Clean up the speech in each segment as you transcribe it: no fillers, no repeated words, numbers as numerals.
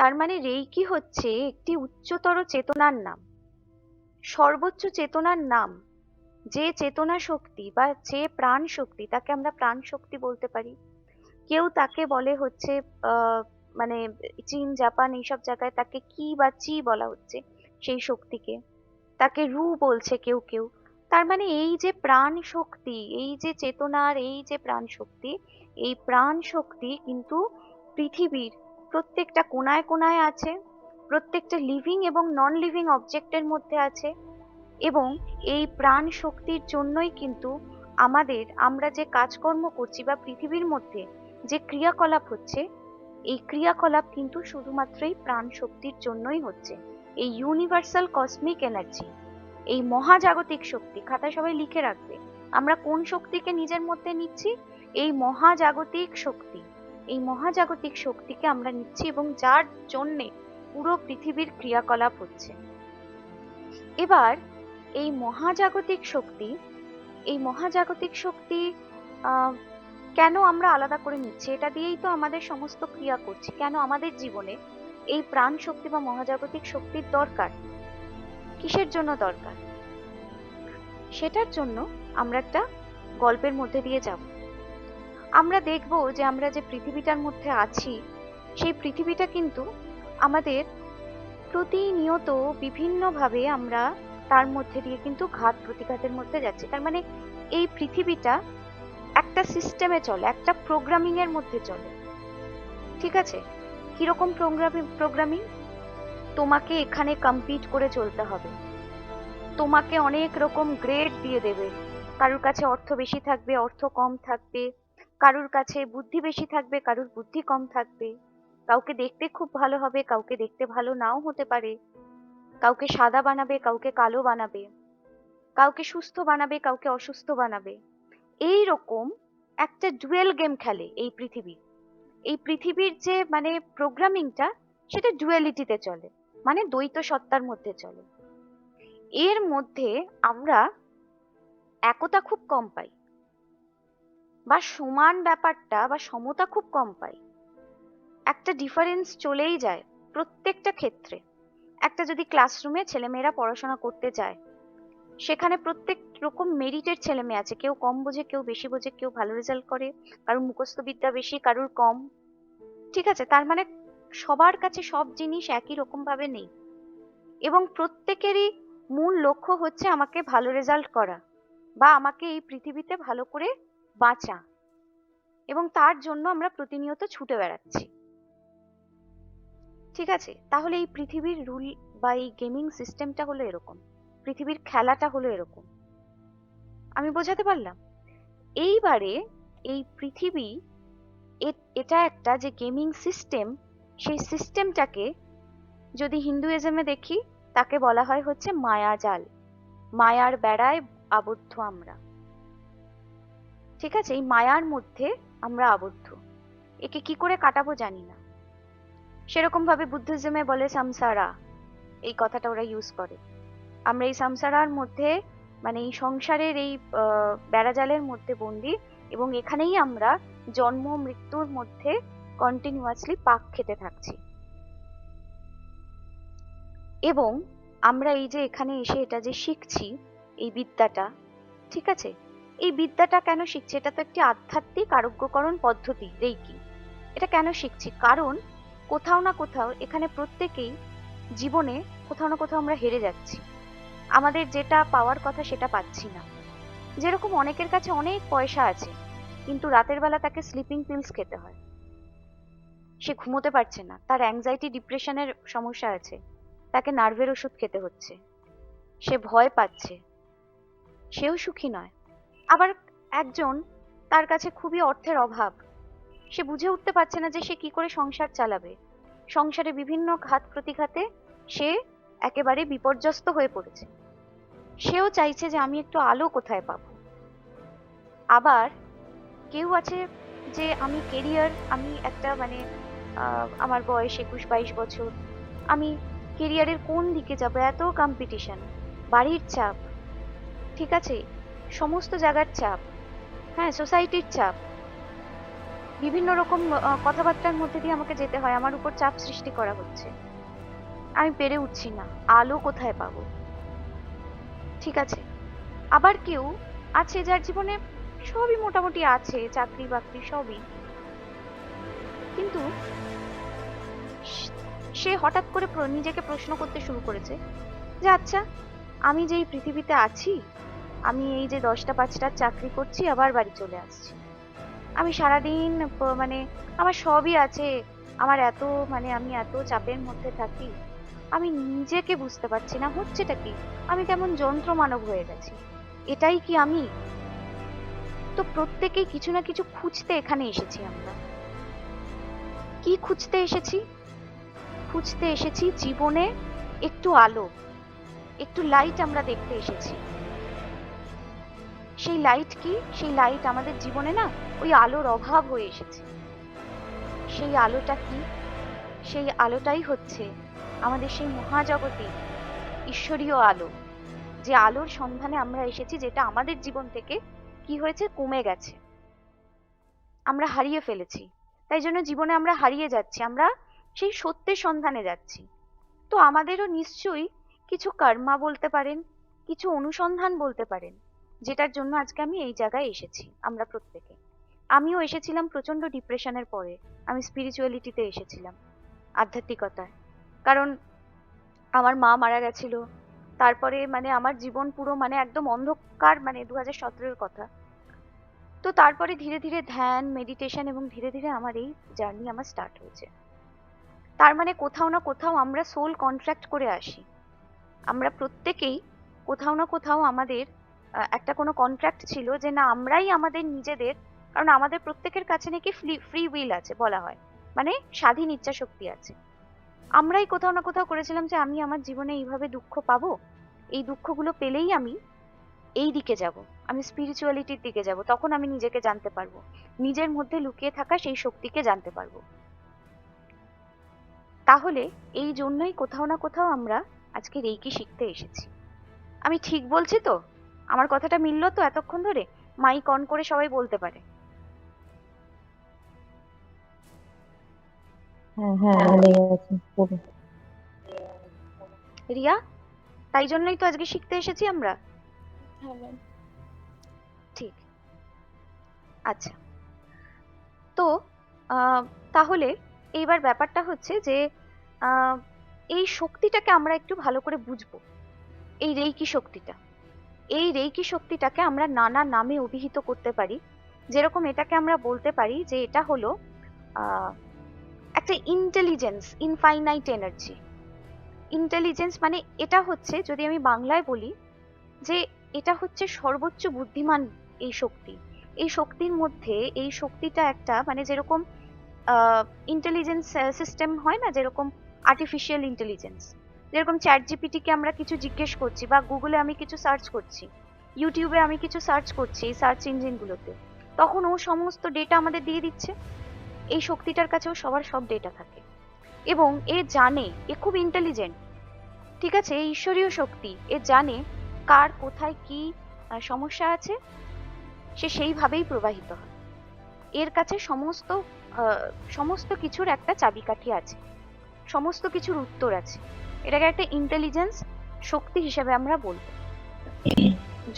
তার মানে রেইকি হচ্ছে একটি উচ্চতর চেতনার নাম, সর্বোচ্চ চেতনার নাম। যে চেতনা শক্তি বা যে প্রাণ শক্তি, তাকে আমরা প্রাণ শক্তি বলতে পারি। কেউ তাকে বলে হচ্ছে মানে চীন জাপান এইসব জায়গায় তাকে কি বা চি বলা হচ্ছে সেই শক্তিকে, তাকে রু বলছে কেউ কেউ। তার মানে এই যে প্রাণ শক্তি, এই যে চেতনার এই যে প্রাণ শক্তি, এই প্রাণ শক্তি কিন্তু পৃথিবীর প্রত্যেকটা কোণায় কোণায় আছে, প্রত্যেকটা লিভিং এবং নন লিভিং অবজেক্টের মধ্যে আছে। এবং এই প্রাণ শক্তির জন্যই কিন্তু আমরা যে কাজকর্ম করছি বা পৃথিবীর মধ্যে যে ক্রিয়াকলাপ হচ্ছে, এই ক্রিয়াকলাপ কিন্তু শুধুমাত্রই প্রাণ শক্তির জন্যই হচ্ছে। এই ইউনিভার্সাল কসমিক এনার্জি, এই মহাজাগতিক শক্তি, খাতায় সবাই লিখে রাখবে আমরা কোন শক্তিকে নিজের মধ্যে নিচ্ছি। এই মহাজাগতিক শক্তি, এই মহাজাগতিক শক্তিকে আমরা নিচ্ছি এবং যার জন্যে পুরো পৃথিবীর ক্রিয়াকলাপ হচ্ছে। এবার এই মহাজাগতিক শক্তি, এই মহাজাগতিক শক্তি আহ কেন আমরা আলাদা করে নিচ্ছি? এটা দিয়েই তো আমাদের সমস্ত ক্রিয়া করছি। কেন আমাদের জীবনে এই প্রাণ শক্তি বা মহাজাগতিক শক্তির দরকার? কিসের জন্য দরকার? সেটার জন্য আমরা একটা গল্পের মধ্যে দিয়ে যাব। আমরা দেখব যে আমরা যে পৃথিবীটার মধ্যে আছি, সেই পৃথিবীটা কিন্তু আমাদের প্রতিনিয়ত বিভিন্নভাবে আমরা তার মধ্যে দিয়ে কিন্তু ঘাত প্রতিঘাতের মধ্যে যাচ্ছি। তার মানে এই পৃথিবীটা একটা সিস্টেমে চলে, একটা প্রোগ্রামিং এর মধ্যে চলে। ঠিক আছে? কিরকম প্রোগ্রামিং? তোমাকে এখানে কম্পিট করে চলতে হবে, তোমাকে অনেক রকম গ্রেড দিয়ে দেবে। কারুর কাছে অর্থ বেশি থাকবে, অর্থ কম থাকবে, কারুর কাছে বুদ্ধি বেশি থাকবে, কারুর বুদ্ধি কম থাকবে। কাউকে দেখতে খুব ভালো হবে, কাউকে দেখতে ভালো নাও হতে পারে। কাউকে সাদা বানাবে, কাউকে কালো বানাবে, কাউকে সুস্থ বানাবে, কাউকে অসুস্থ বানাবে। এই রকম একটা ডুয়েল গেম খেলে এই পৃথিবী। এই পৃথিবীর যে মানে প্রোগ্রামিংটা, সেটা ডুয়ালিটিতে চলে, মানে দ্বৈত সত্তার মধ্যে চলে। এর মধ্যে আমরা একতা খুব কম পাই, বা সমান ব্যাপারটা বা সমতা খুব কম পাই। একটা ডিফারেন্স চলেই যায় প্রত্যেকটা ক্ষেত্রে। একটা যদি ক্লাসরুমে ছেলেমেয়েরা পড়াশোনা করতে যায়, সেখানে প্রত্যেক রকম মেরিটের ছেলে মেয়ে আছে। কেউ কম বোঝে, কেউ বেশি বোঝে, কেউ ভালো রেজাল্ট করে, কারোর মুখস্থ বিদ্যা বেশি, কারোর কম। ঠিক আছে? তার মানে সবার কাছে সব জিনিস একই রকম ভাবে নেই, এবং প্রত্যেকেরই মূল লক্ষ্য হচ্ছে আমাকে ভালো রেজাল্ট করা বা আমাকে এই পৃথিবীতে ভালো করে বাঁচা, এবং তার জন্য আমরা প্রতিনিয়ত ছুটে বেড়াচ্ছি। ঠিক আছে? তাহলে এই পৃথিবীর রুল বা এই গেমিং সিস্টেমটা হলো এরকম, পৃথিবীর খেলাটা হলো এরকম। আমি বোঝাতে পারলাম? এইবারে এই পৃথিবী, এটা একটা যে গেমিং সিস্টেম, সেই সিস্টেমটাকে যদি হিন্দুইজমে দেখি, তাকে বলা হয় হচ্ছে মায়াজাল। মায়ার বেড়ায় আবদ্ধ আমরা। ঠিক আছে? এই মায়ার মধ্যে আমরা আবদ্ধ। একে কি করে কাটাবো জানি না। সেরকম ভাবে বুদ্ধিজমে বলে সংসারা, এই কথাটা ওরা ইউজ করে। আমরা এই সংসারার মধ্যে, মানে এই সংসারের এই বেড়াজালের মধ্যে বন্দি, এবং এখানেই আমরা জন্ম মৃত্যুর মধ্যে কন্টিনিউয়াসলি পাক খেতে থাকছি। এবং আমরা এই যে এখানে এসে এটা যে শিখছি, এই বিদ্যাটা, ঠিক আছে, এই বিদ্যাটা কেন শিখছি? এটা তো একটি আধ্যাত্মিক আরোগ্যকরণ পদ্ধতি, রেইকি। এটা কেন শিখছি? কারণ কোথাও না কোথাও এখানে প্রত্যেকেই জীবনে কোথাও না কোথাও আমরা হেরে যাচ্ছি। আমাদের যেটা পাওয়ার কথা সেটা পাচ্ছি না। যেরকম অনেকের কাছে অনেক পয়সা আছে, কিন্তু রাতের বেলা তাকে স্লিপিং পিলস খেতে হয়, সে ঘুমোতে পারছে না, তার অ্যাংজাইটি ডিপ্রেশনের সমস্যা আছে, তাকে নার্ভের ওষুধ খেতে হচ্ছে, সে ভয় পাচ্ছে, সেও সুখী নয়। আবার একজন, তার কাছে খুবই অর্থের অভাব, সে বুঝে উঠতে পারছে না যে সে কি করে সংসার চালাবে। সংসারে বিভিন্ন ঘাত প্রতিঘাতে সে একেবারে বিপর্যস্ত হয়ে পড়েছে। সেও চাইছে যে আমি একটু আলো কোথায় পাবো। আবার কেউ আছে যে আমি কেরিয়ার, আমি একটা মানে আমার বয়স 21-22 বছর, আমি কেরিয়ারের কোন দিকে যাব, এত কম্পিটিশন, বাড়ির চাপ, ঠিক আছে, সমস্ত জায়গার চাপ, হ্যাঁ, সোসাইটির চাপ, বিভিন্ন রকম কথাবার্তার মধ্যে দিয়ে আমাকে যেতে হয়, আমার উপর চাপ সৃষ্টি করা হচ্ছে, আমি পেরে উঠছি না, আলো কোথায় পাবো? ঠিক আছে, আবার কেউ আছে যার জীবনে সবই মোটামুটি আছে, চাকরি বাকরি সবই, কিন্তু স- সে হঠাৎ করে নিজেকে প্রশ্ন করতে শুরু করেছে যে আচ্ছা, আমি যে এই পৃথিবীতে আছি, আমি এই যে 10টা 5টার চাকরি করছি আবার বাড়ি চলে আসছি, আমি সারাদিন মানে আমার সবই আছে, আমার এত মানে আমি এত চাপের মধ্যে থাকি, আমি নিজেকে বুঝতে পারছি না হচ্ছেটা কি, আমি কেমন যন্ত্র মানব হয়ে গেছি, এটাই কি আমি? তো প্রত্যেকেই কিছু না কিছু খুঁজতে এখানে এসেছি আমরা। কি খুঁজতে এসেছি? খুঁজতে এসেছি জীবনে একটু আলো, একটু লাইট আমরা দেখতে এসেছি। সেই লাইট কি? সেই লাইট আমাদের জীবনে না ওই আলোর অভাব হয়ে এসেছে। সেই আলোটা কি? সেই আলোটাই হচ্ছে আমাদের সেই মহাজগতে ঈশ্বরীয় আলো, যে আলোর সন্ধানে আমরা এসেছি, যেটা আমাদের জীবন থেকে কি হয়েছে, কমে গেছে, আমরা হারিয়ে ফেলেছি। তাই জন্য জীবনে আমরা হারিয়ে যাচ্ছি, আমরা সেই সত্যের সন্ধানে যাচ্ছি। তো আমাদেরও নিশ্চয়ই কিছু কর্মা বলতে পারেন, কিছু অনুসন্ধান বলতে পারেন, যেটার জন্য আজকে আমি এই জায়গায় এসেছি। আমরা প্রত্যেকে, আমিও এসেছিলাম প্রচন্ড ডিপ্রেশনের পরে, আমি স্পিরিচুয়ালিটিতে এসেছিলাম, আধ্যাত্মিকতায়। কারণ আমার মা মারা গেছিল, তারপরে মানে আমার জীবন পুরো মানে একদম অন্ধকার, মানে 2017-এর কথা। তো তারপরে ধীরে ধীরে ধ্যান, মেডিটেশন এবং ধীরে ধীরে আমার এই জার্নি আমার স্টার্ট হয়েছে। তার মানে কোথাও না কোথাও আমরা সোল কন্ট্রাক্ট করে আসি, আমরা প্রত্যেকেই কোথাও না কোথাও আমাদের একটা কোনো কন্ট্রাক্ট ছিল যে না, আমরাই আমাদের নিজেদের, কারণ আমাদের প্রত্যেকের কাছে নাকি ফ্রি উইল আছে বলা হয়, মানে স্বাধীন ইচ্ছা শক্তি আছে। আমরাই কোথাও না কোথাও করেছিলাম যে আমি আমার জীবনে এইভাবে দুঃখ পাবো, এই দুঃখগুলো পেলেই আমি এই দিকে যাব, আমি স্পিরিচুয়ালিটির দিকে যাব, তখন আমি নিজেকে জানতে পারবো, নিজের মধ্যে লুকিয়ে থাকা সেই শক্তিকে জানতে পারবো। তাহলে এই জন্যই কোথাও না কোথাও আমরা আজকে রেইকি শিখতে এসেছি। আমি ঠিক বলছি তো? আমার কথাটা মিললো তো এতক্ষণ ধরে? মাইক অন করে সবাই বলতে পারে। হ্যাঁ হ্যাঁ, মিলে গেছে পুরো। রিয়া, তাই জন্যই তো আজকে শিখতে এসেছি আমরা। হ্যাঁ ম্যাম। ঠিক। আচ্ছা, তো আহ, তাহলে এইবার ব্যাপারটা হচ্ছে যে আহ, এই শক্তিটাকে আমরা একটু ভালো করে বুঝবো। এই রেইকি শক্তিটা, এই রেইকি শক্তিটাকে আমরা নানা নামে অভিহিত করতে পারি। যেরকম এটাকে আমরা বলতে পারি যে এটা হলো আহ, একটা ইন্টেলিজেন্স, ইনফাইনাইট এনার্জি। ইন্টেলিজেন্স মানে এটা হচ্ছে, যদি আমি বাংলায় বলি, যে এটা হচ্ছে সর্বোচ্চ বুদ্ধিমান এই শক্তি। এই শক্তির মধ্যে, এই শক্তিটা একটা মানে যেরকম ইন্টেলিজেন্স সিস্টেম হয় না, যেরকম আর্টিফিশিয়াল ইন্টেলিজেন্স, যেরকম চ্যাট জিপিটি কে আমরা কিছু জিজ্ঞেস করছি, বা গুগলে আমি কিছু সার্চ করছি, ইউটিউবে আমি কিছু সার্চ করছি এই সার্চ ইঞ্জিনগুলোতে, তখন ও সমস্ত ডেটা আমাদের দিয়ে দিচ্ছে। এই শক্তিটার কাছেও সবার সব ডেটা থাকে, এবং এ জানে, এ খুব ইন্টেলিজেন্ট। ঠিক আছে, এই ঈশ্বরীয় শক্তি, এ জানে কার কোথায় কি সমস্যা আছে, সে সেইভাবেই প্রবাহিত হয়। এর কাছে সমস্ত আহ, সমস্ত কিছুর একটা চাবিকাঠি আছে, সমস্ত কিছুর উত্তর আছে। এটাকে একটা ইন্টেলিজেন্স শক্তি হিসেবে আমরা বলবো।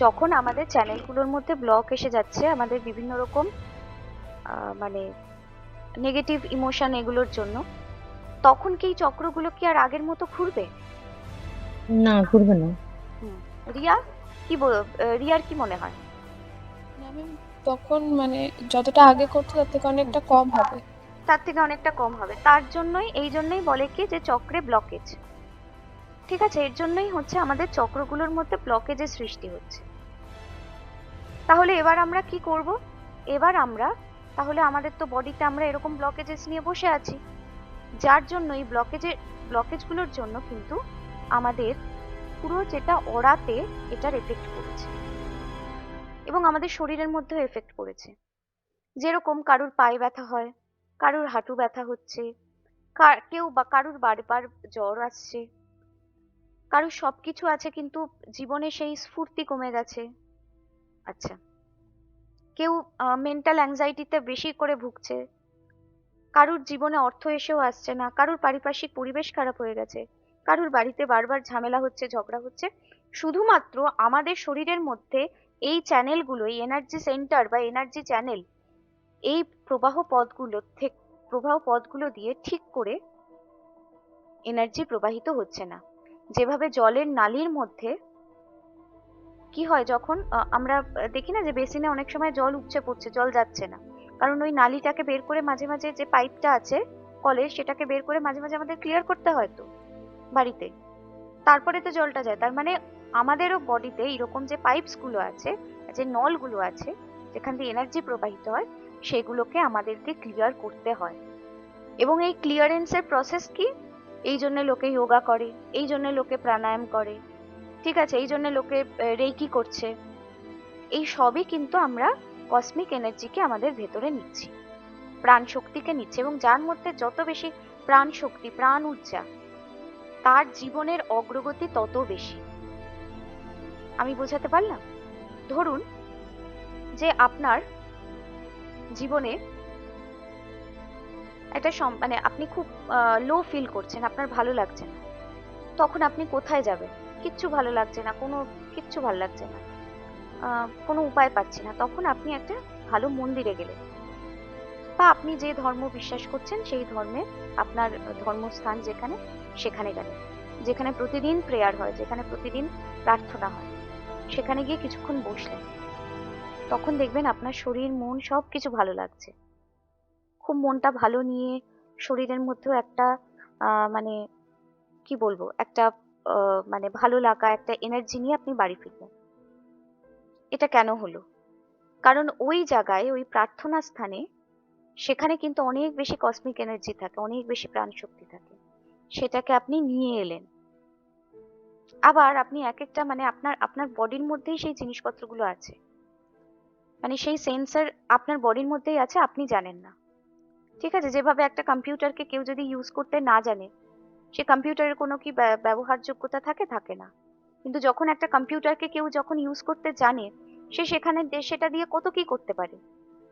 যখন আমাদের চ্যানেলগুলোর মধ্যে ব্লক এসে যাচ্ছে, আমাদের বিভিন্ন রকম মানে নেগেটিভ ইমোশন এগুলোর জন্য, তখন কি এই চক্রগুলো কি আর আগের মতো ঘুরবে? না, ঘুরবে না। হুম। রিয়া, রিয়ার কি মনে হয়? না ম্যাম, তখন মানে যতটা আগে করতো তার থেকে হুম, অনেকটা কম হবে। তার থেকে অনেকটা কম হবে। তার জন্যই, এই জন্যই বলে কি যে চক্রে ব্লকেজ। ঠিক আছে, এর জন্যই হচ্ছে আমাদের চক্রগুলোর মধ্যে ব্লকেজের সৃষ্টি হচ্ছে। তাহলে এবার আমরা কি করব? এবার আমরা, তাহলে আমাদের তো বডিতে আমরা এরকম ব্লকেজেস নিয়ে বসে আছি, যার জন্য এই ব্লকেজগুলোর জন্য কিন্তু আমাদের পুরো যেটা অরাতে এটার এফেক্ট পড়েছে, এবং আমাদের শরীরের মধ্যেও এফেক্ট পড়েছে। যেরকম কারুর পায়ে ব্যথা হয়, কারুর হাঁটু ব্যথা হচ্ছে, কেউ বা কারুর বারবার জ্বর আসছে, কারুর সবকিছু আছে কিন্তু জীবনে সেই স্ফূর্তি কমে গেছে। আচ্ছা, কেউ মেন্টাল অ্যাংজাইটিতে বেশি করে ভুগছে, কারুর জীবনে অর্থ এসেও আসছে না, কারুর পারিপার্শ্বিক পরিবেশ খারাপ হয়ে গেছে, কারুর বাড়িতে বারবার ঝামেলা হচ্ছে, ঝগড়া হচ্ছে। শুধুমাত্র আমাদের শরীরের মধ্যে এই চ্যানেলগুলো, এই এনার্জি সেন্টার বা এনার্জি চ্যানেল, এই প্রবাহ পথগুলো দিয়ে ঠিক করে এনার্জি প্রবাহিত হচ্ছে না। যেভাবে জলের নালির মধ্যে কি হয়, যখন আমরা দেখি না যে বেসিনে অনেক সময় জল উপচে পড়ছে, জল যাচ্ছে না, কারণ ওই নালিটাকে বের করে মাঝে মাঝে, যে পাইপটা আছে কলের, সেটাকে বের করে মাঝে মাঝে আমাদের ক্লিয়ার করতে হয় তো বাড়িতে, তারপরে তো জলটা যায়। তার মানে আমাদেরও বডিতে এরকম যে পাইপস গুলো আছে, যে নলগুলো আছে, যেখান দিয়ে এনার্জি প্রবাহিত হয়, সেগুলোকে আমাদেরকে ক্লিয়ার করতে হয়। এবং এই ক্লিয়ারেন্সের প্রসেস কি? এই জন্য লোকে যোগা করে, এই জন্য লোকে প্রাণায়াম করে, ঠিক আছে, এই জন্য লোকে রেকি করছে। এই সবই কিন্তু আমরা কসমিক এনার্জিকে আমাদের ভেতরে নিচ্ছি, প্রাণ শক্তিকে নিচ্ছি। এবং যার মধ্যে যত বেশি প্রাণ শক্তি, প্রাণ ঊর্জা, তার জীবনের অগ্রগতি তত বেশি। আমি বোঝাতে পারলাম? ধরুন যে আপনার জীবনে একটা মানে আপনি খুব লো ফিল করছেন, আপনার ভালো লাগছে না, তখন আপনি কোথায় যাবেন? কিচ্ছু ভালো লাগছে না, কিচ্ছু ভালো লাগছে না, কোনো উপায় পাচ্ছি না, তখন আপনি একটা ভালো মন্দিরে গেলেন, বা আপনি যে ধর্ম বিশ্বাস করছেন সেই ধর্মে, আপনার ধর্মস্থান যেখানে, সেখানে গেলেন, যেখানে প্রতিদিন প্রেয়ার হয়, যেখানে প্রতিদিন প্রার্থনা হয়, সেখানে গিয়ে কিছুক্ষণ বসলেন। তখন দেখবেন আপনার শরীর মন সবকিছু ভালো লাগছে, খুব মনটা ভালো নিয়ে, শরীরের মধ্যেও একটা মানে কি বলবো, একটা মানে ভালো লাগা, একটা এনার্জি নিয়ে আপনি বাড়ি ফিরবেন। এটা কেন হলো? কারণ ওই জায়গায়, ওই প্রার্থনা স্থানে, সেখানে কিন্তু অনেক বেশি কসমিক এনার্জি থাকে, অনেক বেশি প্রাণ শক্তি থাকে, সেটাকে আপনি নিয়ে এলেন। আবার আপনি এক একটা মানে আপনার আপনার বডির মধ্যেই সেই জিনিসপত্রগুলো আছে, মানে সেই সেন্সর আপনার বডির মধ্যেই আছে, আপনি জানেন না, ঠিক আছে। যেভাবে একটা কম্পিউটারকে কেউ যদি ইউজ করতে না জানে, সে কম্পিউটারের কোনো কি ব্যবহারযোগ্যতা থাকে? থাকে না। কিন্তু যখন একটা কম্পিউটারকে কেউ যখন ইউজ করতে জানে, সে সেখানে সেটা দিয়ে কত কি করতে পারে।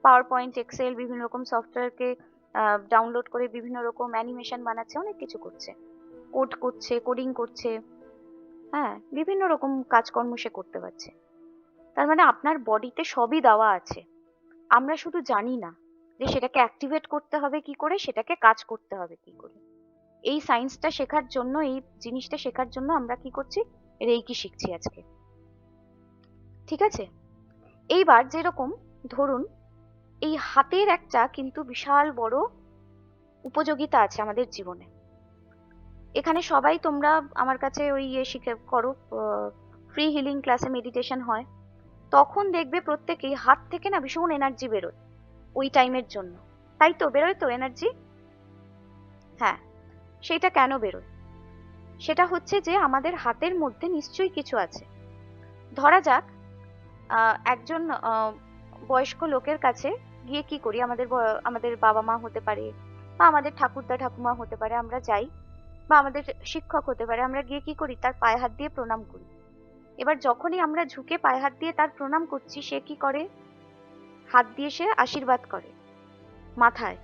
পাওয়ার পয়েন্ট, এক্সেল, বিভিন্ন রকম সফটওয়্যারকে ডাউনলোড করে বিভিন্ন রকম অ্যানিমেশন বানাচ্ছে, অনেক কিছু করছে, কোড করছে, কোডিং করছে, হ্যাঁ, বিভিন্ন রকম কাজকর্ম সে করতে পারছে। তার মানে আপনার বডিতে সবই দেওয়া আছে, আমরা শুধু জানি না যে সেটাকে অ্যাক্টিভেট করতে হবে কি করে, সেটাকে কাজ করতে হবে কি করে। এই সায়েন্সটা শেখার জন্য, এই জিনিসটা শেখার জন্য আমরা কি করছি? রেইকি শিখছি আজকে, ঠিক আছে। এইবার যেরকম ধরুন, এই হাতের একটা কিন্তু বিশাল বড় উপযোগিতা আছে আমাদের জীবনে। এখানে সবাই তোমরা আমার কাছে ওই শিখে করো, ফ্রি হিলিং ক্লাসে মেডিটেশন হয়, তখন দেখবে প্রত্যেকেই হাত থেকে না ভীষণ এনার্জি বেরোয় ওই টাইমের জন্য। তাই তো, বেরোয় তো এনার্জি? হ্যাঁ। সেটা কেন বেরোয়? সেটা হচ্ছে যে আমাদের হাতের মধ্যে নিশ্চয়ই কিছু আছে। ধরা যাক একজন বয়স্ক লোকের কাছে গিয়ে কি করি, আমাদের বাবা মা হতে পারে, বা আমাদের ঠাকুরদা ঠাকুমা হতে পারে, আমরা যাই, বা আমাদের শিক্ষক হতে পারে, আমরা গিয়ে কি করি? তার পায়ে হাত দিয়ে প্রণাম করি। এবার যখনই আমরা ঝুঁকে পায়ে হাত দিয়ে তার প্রণাম করছি, সে কি করে? হাত দিয়ে সে আশীর্বাদ করে মাথায়।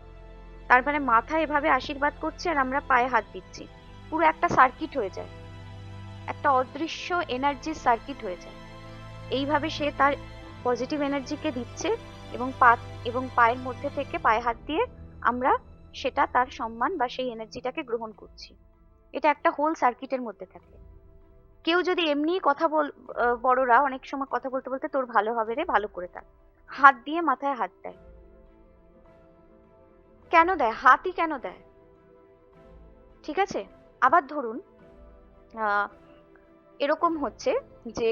তার মানে মাথায় এভাবে আশীর্বাদ করছে আর আমরা পায়ে হাত দিচ্ছি, পুরো একটা সার্কিট হয়ে যায়, একটা অদৃশ্য এনার্জির সার্কিট হয়ে যায়। এইভাবে সে তার পজিটিভ এনার্জিকে দিচ্ছে, এবং পায়ের মধ্যে থেকে পায়ে হাত দিয়ে আমরা সেটা তার সম্মান বা সেই এনার্জিটাকে গ্রহণ করছি। এটা একটা হোল সার্কিটের মধ্যে থাকে। কেউ যদি এমনি বড়রা অনেক সময় কথা বলতে বলতে, তোর ভালো হবে রে, ভালো করে থাক, হাত দিয়ে মাথায় হাত দেয়। কেন দেয়? হাতই কেন দেয়? ঠিক আছে। আবার ধরুন এরকম হচ্ছে যে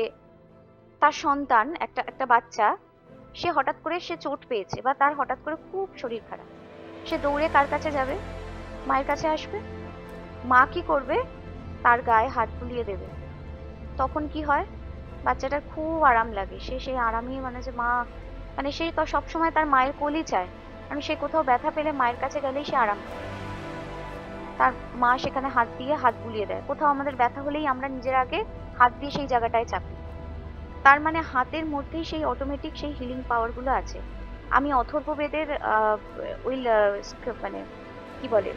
তার সন্তান, একটা বাচ্চা, সে হঠাৎ করে সে চোট পেয়েছে, বা তার হঠাৎ করে খুব শরীর খারাপ, সে দৌড়ে কার কাছে যাবে? মায়ের কাছে আসবে। মা কি করবে? তার গায়ে হাত বুলিয়ে দেবে। তখন কি হয়? বাচ্চাটার খুব আরাম লাগে, সে সেই আরামেই মানে যে মা, মানে সে তো সবসময় তার মায়ের কোলই চায়, কারণ সে কোথাও ব্যথা পেলে মায়ের কাছে গেলেই সে আরাম পায়। তার মা সেখানে হাত বুলিয়ে দেয়। কোথাও আমাদের ব্যথা হলেই আমরা নিজের আগে হাত দিয়ে সেই জায়গাটায় চাপি। তার মানে হাতের মধ্যেই সেই অটোমেটিক সেই হিলিং পাওয়ারগুলো আছে। আমি অথর্ববেদের ওই মানে কি বলে,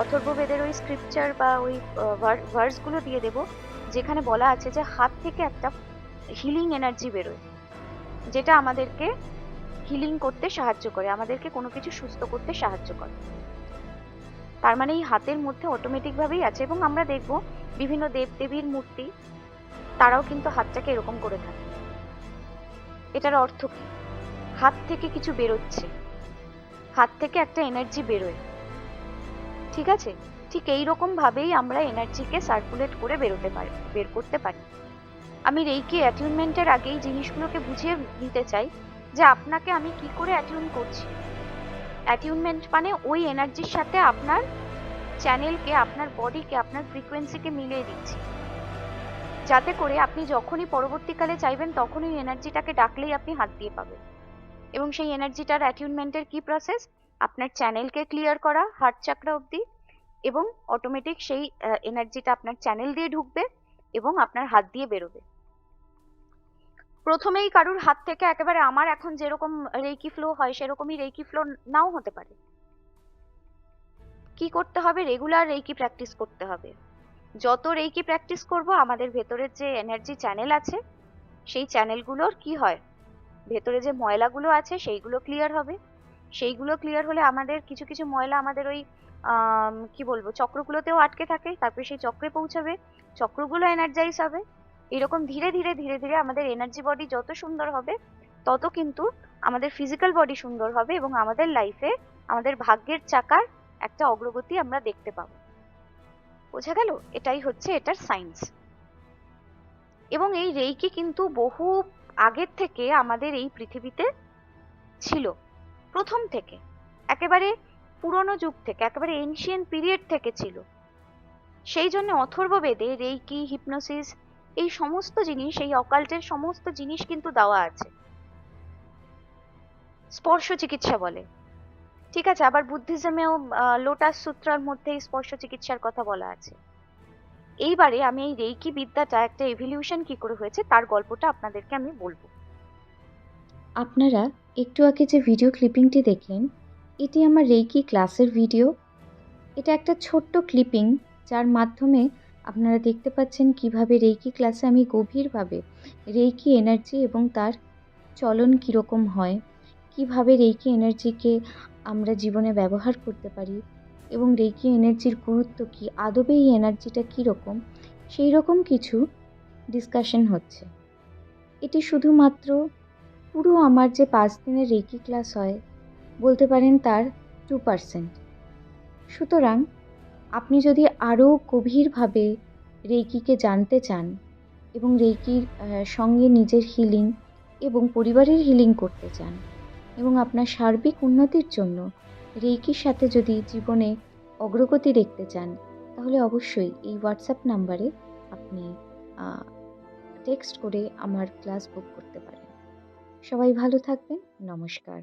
অথর্ববেদের ওই স্ক্রিপচার বা ওই ভার্সগুলো দিয়ে দেব, যেখানে বলা আছে যে হাত থেকে একটা হিলিং এনার্জি বেরোয়, যেটা আমাদেরকে হিলিং করতে সাহায্য করে, আমাদেরকে কোনো কিছু সুস্থ করতে সাহায্য করে। তার মানে এই হাতের মধ্যে অটোমেটিক ভাবেই আছে। এবং আমরা দেখব বিভিন্ন দেবদেবীর মূর্তি, তারাও কিন্তু হাতটাকে এরকম করে থাকে। এটার অর্থ কি? হাত থেকে কিছু বেরোচ্ছে, হাত থেকে একটা এনার্জি বেরোয়, ঠিক আছে? ঠিক এইরকম ভাবেই আমরা এনার্জিকে সার্কুলেট করে বের করতে পারি। আমি রেইকি অ্যাটিউনমেন্টের আগেই জিনিসগুলোকে বুঝিয়ে নিতে চাই যে আপনাকে আমি কি করে অ্যাটিউন করছি। অ্যাটিউনমেন্ট মানে ওই এনার্জির সাথে আপনার চ্যানেলকে, আপনার বডিকে, আপনার ফ্রিকোয়েন্সিকে মিলিয়ে দিচ্ছি, যাতে করে আপনি যখনই পরবর্তীকালে চাইবেন তখনই এনার্জিটাকে ডাকলেই আপনি হাত দিয়ে পাবেন। এবং সেই এনার্জিটার অ্যাটিউনমেন্টের কি প্রসেস? আপনার চ্যানেলকে ক্লিয়ার করা হার্ট চাকরা অবধি, এবং অটোমেটিক সেই এনার্জিটা আপনার চ্যানেল দিয়ে ঢুকবে এবং আপনার হাত দিয়ে বেরোবে। প্রথমেই কারুর হাত থেকে একেবারে আমার এখন যেরকম রেইকি ফ্লো হয় সেরকমই রেইকি ফ্লো নাও হতে পারে। কি করতে হবে? রেগুলার রেইকি প্র্যাকটিস করতে হবে। যত রেইকি প্র্যাকটিস করব, আমাদের ভেতরের যে এনার্জি চ্যানেল আছে সেই চ্যানেলগুলোর কি হয়, ভেতরে যে ময়লাগুলো আছে সেইগুলো ক্লিয়ার হবে। সেইগুলো ক্লিয়ার হলে আমাদের কিছু কিছু ময়লা আমাদের ওই কি বলবো, চক্রগুলোতেও আটকে থাকে, তারপরে সেই চক্রে পৌঁছাবে, চক্রগুলো এনার্জাইজ হবে। এরকম ধীরে ধীরে ধীরে ধীরে আমাদের এনার্জি বডি যত সুন্দর হবে, তত কিন্তু আমাদের ফিজিক্যাল বডি সুন্দর হবে এবং আমাদের লাইফে আমাদের ভাগ্যের চাকার একটা অগ্রগতি আমরা দেখতে পাবো। বোঝা গেল? এটাই হচ্ছে এটার সায়েন্স। এবং এই রেইকি কিন্তু বহু আগের থেকে আমাদের এই পৃথিবীতে ছিল, প্রথম থেকে, একেবারে পুরনো যুগ থেকে, একেবারে এনশিয়েন্ট পিরিয়ড থেকে ছিল। সেই জন্য অথর্ববেদে রেইকি, হিপনোসিস, এই সমস্ত জিনিস, এই অকাল্টের সমস্ত জিনিস কিন্তু দেওয়া আছে। স্পর্শ চিকিৎসা বলে, ঠিক আছে? আবার বুদ্ধিজমেও লোটাস সূত্রার মধ্যে স্পর্শ চিকিৎসার কথা বলা আছে। এইবারে আমি এই রেইকি বিদ্যাটা একটা এভলিউশন কি করে হয়েছে তার গল্পটা আপনাদেরকে আমি বলবো। আপনারা একটু আগে যে ভিডিও ক্লিপিংটি দেখলেন, এটি আমার রেইকি ক্লাসের ভিডিও। এটা একটা ছোট্ট ক্লিপিং, যার মাধ্যমে আপনারা দেখতে পাচ্ছেন কিভাবে রেইকি ক্লাসে আমি গভীরভাবে রেইকি এনার্জি এবং তার চলন কীরকম হয়, কিভাবে রেইকি এনার্জিকে আমরা জীবনে ব্যবহার করতে পারি এবং রেইকি এনার্জির গুরুত্ব কী, আদবে এই এনার্জিটা কীরকম, সেই রকম কিছু ডিসকাশন হচ্ছে। এটি শুধুমাত্র পুরো আমার যে 5 দিনের রেইকি ক্লাস হয়, বলতে পারেন তার 2%। সুতরাং আপনি যদি আরও গভীরভাবে রেইকিকে জানতে চান এবং রেইকির সঙ্গে নিজের হিলিং এবং পরিবারের হিলিং করতে চান এবং আপনার সার্বিক উন্নতির জন্য রেইকির সাথে যদি জীবনে অগ্রগতি দেখতে চান, তাহলে অবশ্যই এই হোয়াটসঅ্যাপ নাম্বারে আপনি টেক্সট করে আমার ক্লাস বুক করতে পারেন। সবাই ভালো থাকবেন। নমস্কার।